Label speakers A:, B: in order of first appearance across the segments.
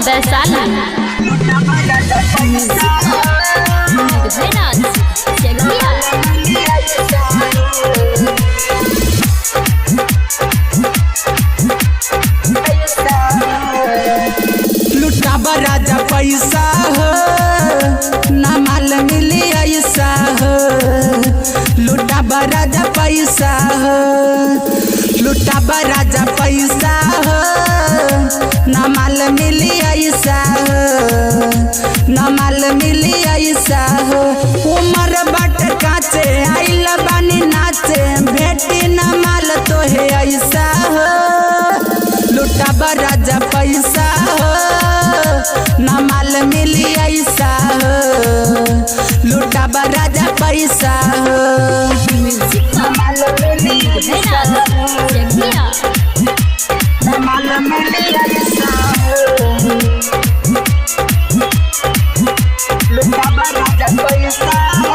A: वैशाली।
B: लुटाबा राजा पैसा हो ना माल मिली ऐसा हो। लुटाबा राजा पैसा हो, लुटाबा राजा पैसा हो ना माल मिली ऐसा हो, ना माल मिली ऐसा हो। उमर बट काचे आइल बानी नाचे, भेटी ना माल तो है ऐसा हो। लुटाबा राजा पैसा हो ना माल मिली ऐसा हो। लुटाबा राजा पैसा हो ना माल मिली ऐसा हो, ना माल मिली ऐसा हो। लुटाबा राजा पैसा हो।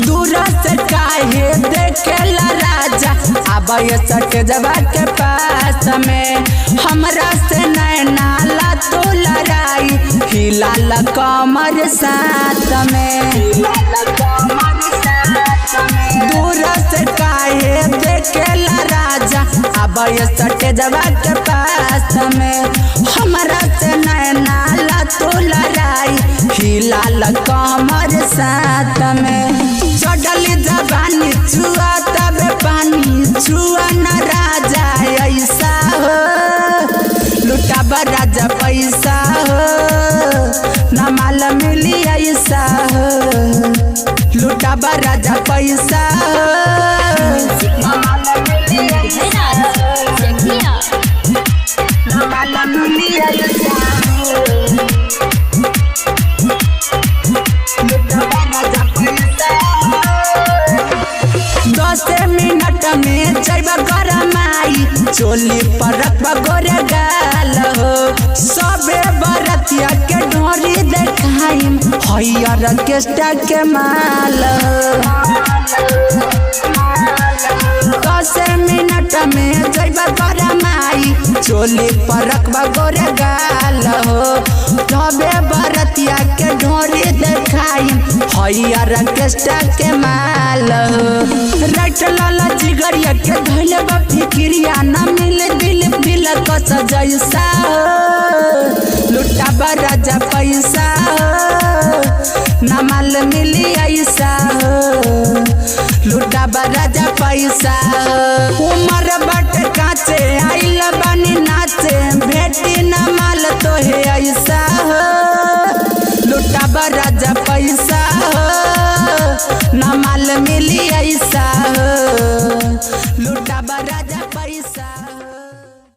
B: दूर से काहे देखेला राजा, अब ये सट जबा के पास में। हमरा से नैना ला तो लड़ाई, हिलाल कमर साथ में। दूर से काहे देखेला राजा, अब ये सट जबा के पास में। हमरा से नैना ला तो लड़ाई, हिलाल कमर साथ में। चढ़ली जबानी छुआ तब पानी, छुआ न राजा ऐसा हो। लुटाबा राजा पैसा हो ना माल मिली ऐसा हो। लुटाबा राजा पैसा हो ना माल मिली ऐसा हो, ना माल मिली ऐसा हो। लुटाबा राजा पैसा हो। 10 मिनट में जैबा गरमाई, चोली पर रखबा गोरे गाल हो। सबे बरतिया के ढोरी देखाई, हइयर केस्टा के माल हो। 10 मिनट में जैबा गरमाई, चोली पर रखबा गोरे गाल हो। सबे बरतिया के ढोरी देखाई, हइयर केस्टा के माल हो। रट लाला जिगरिया के धइले बा फिक्रिया, ना मिले दिल दिल कस जैसा हो। लुटाबा राजा पैसा हो ना माल मिली ऐसा हो। लुटाबा राजा पैसा हो। उमर बट काचे आइल बानी नाचे, भेटी ना माल तो है ऐसा